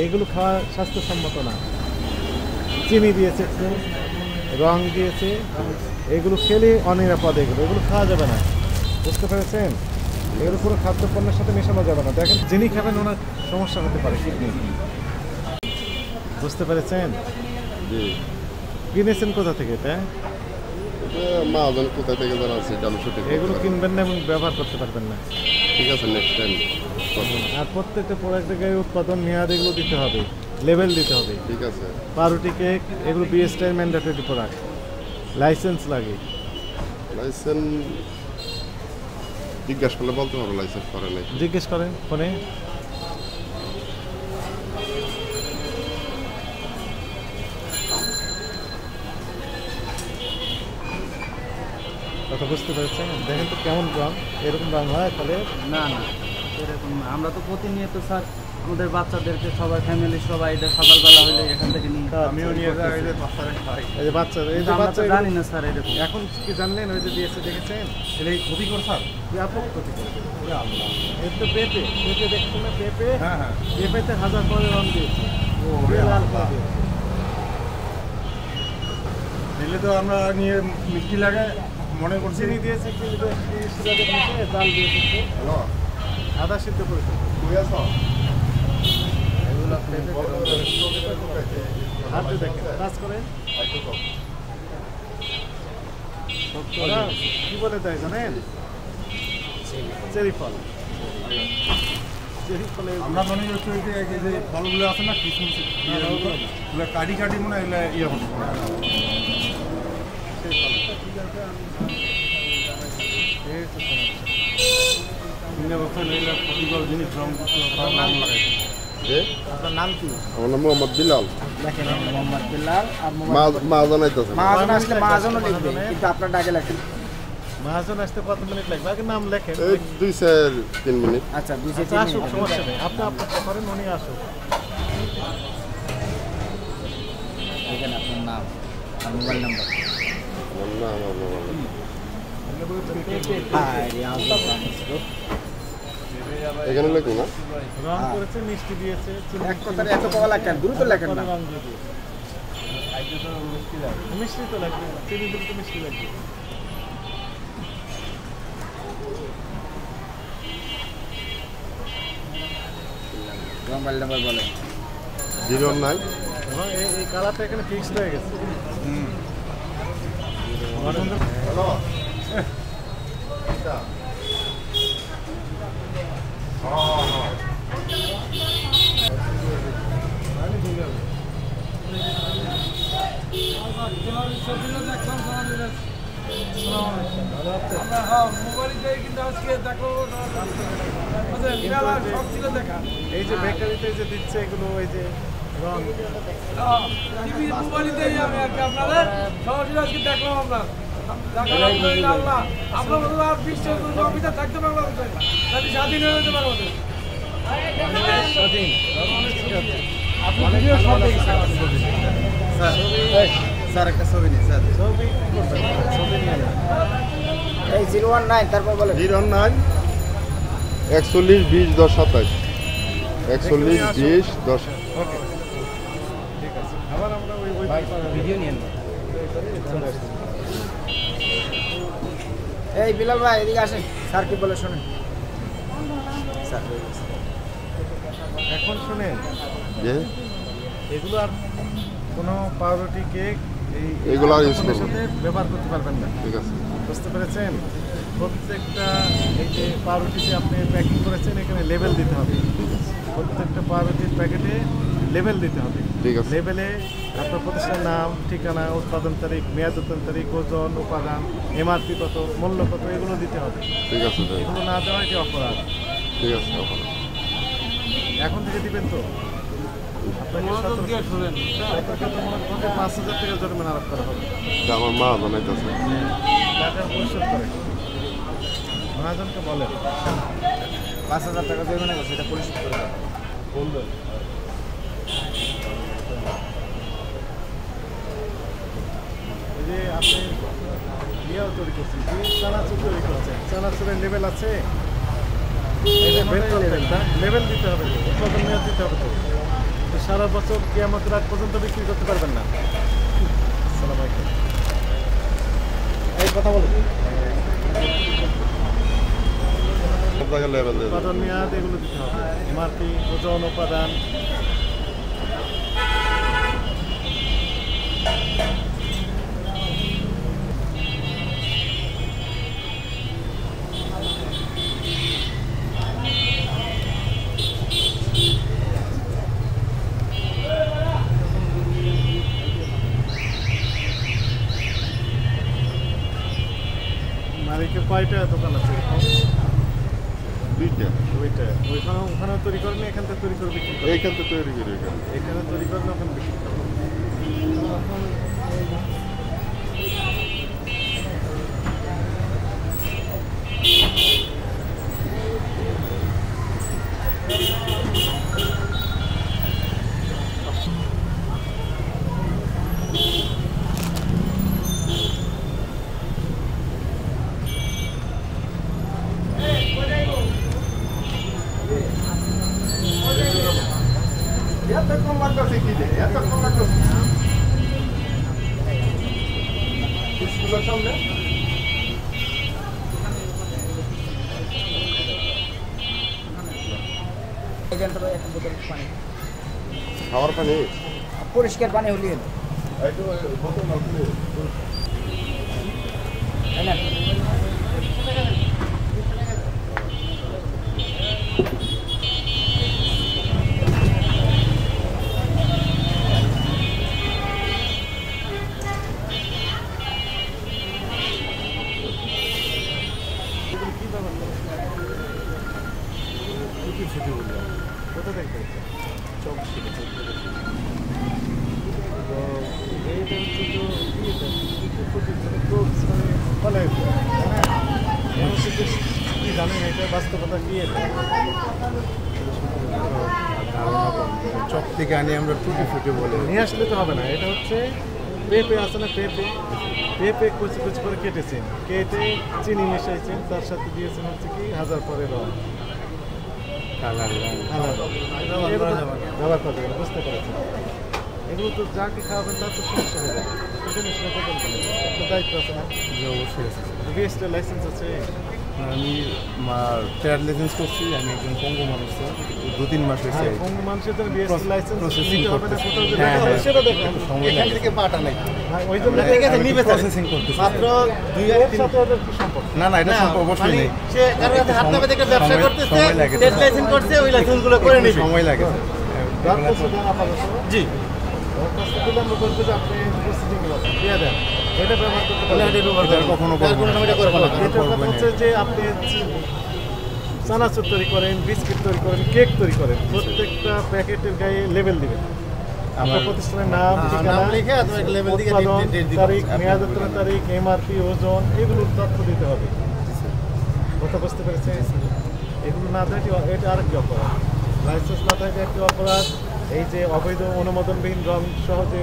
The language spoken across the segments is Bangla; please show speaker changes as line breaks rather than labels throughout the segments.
এইগুলো খাওয়া স্বাস্থ্যসম্মত না। চিনি দিয়েছে, একটু রং দিয়েছে, এগুলো খেলে অনিরাপদ। এগুলো এগুলো খাওয়া যাবে না, বুঝতে পেরেছেন? এগুলো পুরো খাদ্যপণ্যের সাথে মেশানো যাবে না। দেখেন, যিনি খাবেন ওনার সমস্যা হতে পারে কিডনি। বুঝতে পেরেছেন?
জি।
কিনেছেন কোথা থেকে এটা?
মহাজন কোথা থেকে জানা আছে এটা আমি সঠিক।
এগুলো কিনবেন না এবং ব্যবহার করতে পারবেন না।
ঠিক আছে, নেক্সট টাইম।
আর প্রত্যেকটা প্রোডাক্টের গায়ে উৎপাদন মেয়াদ এগুলো দিতে হবে, লেভেল দিতে হবে।
ঠিক আছে।
পাউরুটি কেক এগুলো বিএসটিআই ম্যান্ডেটরি প্রোডাক্ট, লাইসেন্স লাগে।
লাইসেন্স জিজ্ঞাসা করলে বলতে পারবো, লাইসেন্স করে নাই।
জিজ্ঞেস করেন ফোনে। কথা বুঝতে পেরেছেন? দেখেন তো কেমন রং, এরকম রং হয় তাহলে?
না না, এরকম না। আমরা তো প্রতিনিয়ত স্যার আমাদের বাচ্চাদেরকে সবাই ফ্যামিলি সবাই এটা সকালবেলা হলে এখান থেকে নিয়ে
আমিও নিয়ে যাই। এই যে বাচ্চা, এই যে বাচ্চা
জানি না স্যার এরকম।
এখন কি জানলেন? ওই যে দিয়েছে, দেখেছেন?
এটা ক্ষতিকর স্যার,
ব্যাপক ক্ষতিকর। এর তো পেঁপে দেখছেন না? পেঁপে,
হ্যাঁ হ্যাঁ,
পেঁপেতে হাজার করে রং দিয়েছে।
দিলে তো আমরা নিয়ে মিষ্টি লাগে মনে করছি।
চিনি দিয়েছে, ডাল দিয়েছে,
হ্যালো,
আদা সিদ্ধ করেছে। হাতে দেখেন, কাজ করেন। ওরা কি বলে দেয় জানেন? চেরি ফল। চেরি ফলে
আমরা মনে করছি এই যে ফলগুলো আছে না, কিশমিশ ওগুলো কাটি মনে হয় এগুলো ইয়ে হচ্ছে। ক্ষতিকর জিনিস রং লাগাইছে।
আপনার নাম কি?
আমার নাম মোহাম্মদ বিলাল।
লেখেন মোহাম্মদ বিল্লাল। আর
মহাজন আইতেছে।
মহাজন আসলে মহাজনও লিখবে, কিন্তু আপনার ডাকে লেখেন।
মহাজন আসতে কত মিনিট লাগবে? আগে নাম লেখেন।
এই 2-3 মিনিট।
আচ্ছা,
আসুক, সমস্যা নেই। আপনি আপনারটা করেন, উনি আসুক।
এখানে আপনার নাম আর মোবাইল নাম্বার।
আমার নাম, আমার মোবাইল। এখানে লেখুন না।
রং করেছে, মিষ্টি দিয়েছে,
এক কথায় এত কলা লেখেন, দ্রুত লেখেন না।
রং দিয়ে দিয়েছে। মিষ্টি তো লাগবে, চিনি দিলে তো মিষ্টি লাগবে।
মোবাইল নাম্বার বলেন।
09
এবং এই কালারটা এখানে ফিক্সড হয়ে গেছে।
হ্যালো।
এই যে বেকারিতে যে দিচ্ছে এগুলো, এই যে রং
স্যার একটা ছবি নিন স্যার। এই 019 তারপর বলেন।
09 41 20 10 27 41 20 10।
ওকে, ঠিক আছে। আবার আমরা ওই
ভিডিও নিয়ে এই বিলাল ভাই এদিকে আসেন, স্যার কি বলে শোনেন। স্যার
এখন শুনেন,
যে
এগুলো আর কোনো পাউরুটি কেক
এগুলো আর ইউজ
খাদ্যপণ্যের
করবেন
সাথে ব্যবহার করতে পারবেন না।
ঠিক আছে।
বুঝতে পেরেছেন? প্রত্যেকটা এই যে পাউরুটিতে আপনি প্যাকিং করেছেন, এখানে লেবেল দিতে হবে। প্রত্যেকটা পাউরুটির প্যাকেটে লেবেল দিতে হবে।
ঠিক আছে।
লেবেলে আপনার প্রতিষ্ঠানের নাম, ঠিকানা, উৎপাদন তারিখ, মেয়াদ উৎপাদন তারিখ, ওজন, উপাদান, এমআরপি কত, মূল্য কত, এগুলো দিতে হবে।
ঠিক আছে।
এগুলো না দেওয়া এটি অপরাধ।
ঠিক আছে।
এখন থেকে দিবেন তো? আপনাকে সতর্ক মনে করতে 5,000 টাকা জরিমানা আরোপ করা হবে।
আমার মা বানাইতেছে।
টাকা পরিশোধ করে মহাজনকে বলেন
5,000 টাকা জরিমানা করছে, এটা পরিশোধ করে দেন।
বলবেন। এই যে আপনি ইয়েও তৈরি করছেন, চানাচুর তৈরি করছেন, চানাচুরের লেভেল আছে, এটা বের করবেন, লেভেল দিতে হবে, উৎপাদন মেয়াদ দিতে হবে তো। সারা বছর কিয়ামতের আগ পর্যন্ত বিক্রি করতে পারবেন না। আসসালামু আলাইকুম। এই কথা বলুন।
সব জায়গায় লেভেল দিয়ে
উৎপাদন মেয়াদ এগুলো দিতে হবে, এমআরপি, ওজন, উপাদান। মালিকের কয়টা দোকান আছে?
দুইটা
ওখানে তৈরি করেন, এখান থেকে তৈরি করে বিক্রি করেন?
এইখান থেকে তৈরি করি এখানে।
এখানে তৈরি করেন, ওখানে বিক্রি করেন।
খাওয়ার পানি
পরিষ্কার পানি হলি
কোথা থেকে পেয়েছেন? চক থেকে। তো এইটা হচ্ছে ফলে কি জানেন এটা বাস্তবতা কি? এটা
চক থেকে আনি আমরা টুটি ফুটি বলে।
নিয়ে আসলে তো হবে না, এটা হচ্ছে পেঁপে আছে না, পেঁপে কুচি কুচি করে কেটেছেন, কেটে চিনি মিশাইছেন, তার সাথে দিয়েছেন হচ্ছে কি হাজার পরে রং, ব্যবহার করতে গেলে বুঝতে পেরেছেন। এগুলো তো যাকে খাওয়াবেন তার তো সমস্যা হয়ে যাবে, সেজন্য সেটা করবেন কেন? আপনার দায়িত্ব আছে না?
অবশ্যই আছে।
বিএসটির লাইসেন্স আছে?
আমি ট্রেড লাইসেন্স করছি, আমি একজন পঙ্গু মানুষ, 2-3 মাস হয়েছে।
হ্যাঁ, কোন মানুষের জন্য বিএসটি লাইসেন্স
প্রসেসিং
নিতে হবে না,
করতেছি।
কোথাও যে
হ্যাঁ,
দেখা হবে
হ্যাঁ।
সেটা দেখেন।
সময় লাগে।
থেকে পাটা নাই
হ্যাঁ, ওই জন্য
ঠিক আছে, নিবে স্যার।
প্রসেসিং করতেছি।
মাত্র
এর সাথে ওদের কি সম্পর্ক?
না না, এটা সম্পর্ক অবশ্যই নেই।
সে কারোর কাছে হাত না পেতে একটা ব্যবসা
সময়-
করতেছে,
সময় লাগে।
ট্রেড লাইসেন্স করছে, ওই লাইসেন্সগুলো করে নিবে।
সময় লাগে।
যার কাছে দেন আপাতত।
জি
ওর কাছ থেকে দিলে আমরা বলবো যে আপনি প্রসিডিং আছে দিয়ে দেন, এটা ব্যবহার করতে
তাহলে
পারবেন।
এটা ব্যবহার
এটা
করবো।
কখনো
তার
করবো
কোনো
না।
সময় এটা করবো না।
এটার কথা হচ্ছে যে আপনি চানাচুর তৈরি করেন, বিস্কিট তৈরি করেন, কেক তৈরি করেন, প্রত্যেকটা প্যাকেটের গায়ে লেবেল দিবেন। আপনার প্রতিষ্ঠানের নাম, ঠিকানা,
নাম লিখে অথবা একটা লেবেল দিয়ে
উৎপাদন
ডেট দিবেন।
তারিখ, মেয়াদ উত্তোলনের তারিখ, এমআরপি, ওজন, এগুলোর তথ্য দিতে হবে। কথা বুঝতে পেরেছেন? এগুলো না থাকে এটা আরেকটি অপরাধ। লাইসেন্স না থাকে একটি অপরাধ। এই যে অবৈধ অনুমোদনবিহীন রং সহ যে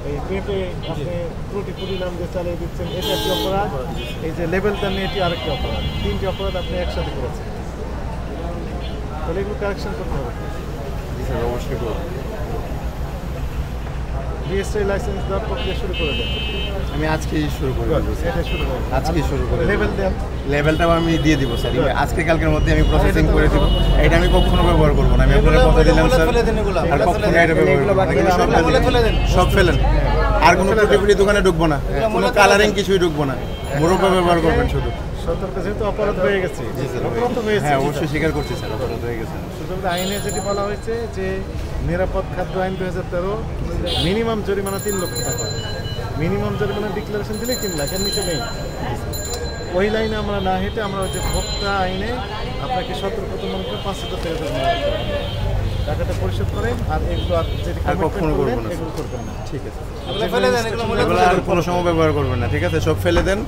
এই পেঁপে আপনি ত্রুটি নাম দিয়ে চালিয়ে দিচ্ছেন, এটা একটি অপরাধ। এই যে লেবেল দেন এটি আরেকটি অপরাধ। 3টি অপরাধ আপনি একসাথে করেছেন, তাহলে এগুলো কারেকশন করতে হবে।
জি স্যার, অবশ্যই করবো।
বিএসটি লাইসেন্স দেওয়ার প্রক্রিয়া শুরু করে দেন।
আমি আজকেই শুরু করে দেবো স্যার।
এটা শুরু করেন,
আজকেই শুরু করে দেবো।
লেবেল দেন।
লেভেলটাও আমি দিয়ে দিব স্যার, আজকে কালকের মধ্যে আমি প্রসেসিং করে দিব। এটা আমি কখনো ব্যবহার করবো না, আমি আপনার কথা দিলাম স্যার।
ফেলে দেন এগুলো,
আর কখনো এটা ব্যবহার করবো না। এগুলো সব
এগুলো ফেলে দেন।
সব ফেলেন। আর কোনো টুটি দোকানে ঢুকবো না, কোনো কালারিং কিছুই ঢুকবো না, মোরব্বা ব্যবহার করবেন শুধু।
সতর্ক, যেহেতু অপরাধ হয়ে গেছে, অপরাধ তো হয়েছে।
হ্যাঁ, অবশ্যই স্বীকার করছি স্যার, অপরাধ হয়ে গেছে।
সুতরাং আইনে যেটি বলা হয়েছে যে নিরাপদ খাদ্য আইন 2013 মিনিমাম জরিমানা 3 লক্ষ টাকা। মিনিমাম জরিমানা ডিক্লারেশন দিলেই 3 লাখ, এর নিচে নেই। ওই লাইনে আমরা না হেঁটে আমরা ওই যে ভোক্তা আইনে আপনাকে সতর্কতামূলক 5,000 টাকা জরিমানা দিতে হবে। টাকাটা পরিশোধ করেন, আর এগুলো আর যেটি
আর কখনো
commitment করলেন,
করবো না।
এগুলো করবেন না।
ঠিক আছে,
এগুলো ফেলে দেন, এগুলো মনে
এগুলো আর কোনো সময় ব্যবহার করবেন না, ঠিক আছে? সব ফেলে দেন।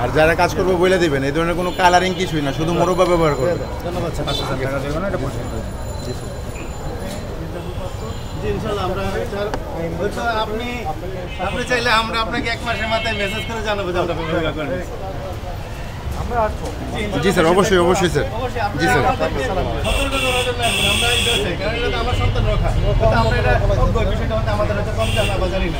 আর যারা কাজ করবে বলে দিবেন, এই ধরনের কোনো কালারিং কিছুই না, শুধু মোরব্বা ব্যবহার করবেন।
ধন্যবাদ স্যার। 5,000 টাকা দেবেন, এটা পরিশোধ করে দেন।
জি স্যার।
জি ইনশাআল্লাহ আমরা হয়তো আপনি চাইলে আমরা আপনাকে 1 মাসের মাথায় মেসেজ করে জানাবো যে আমরা ব্যবহার করেন।
আপনি
জি স্যার, অবশ্যই অবশ্যই স্যার। জি স্যার।
সতর্ক করার জন্য আসবেন। আমরা এটা হচ্ছে, কারণ এটা তো আমার সন্তান রক্ষা। তো আমরা এটা অজ্ঞ, বিষয়টা হয়তো আমাদের হয়তো কম জানা বা জানি না।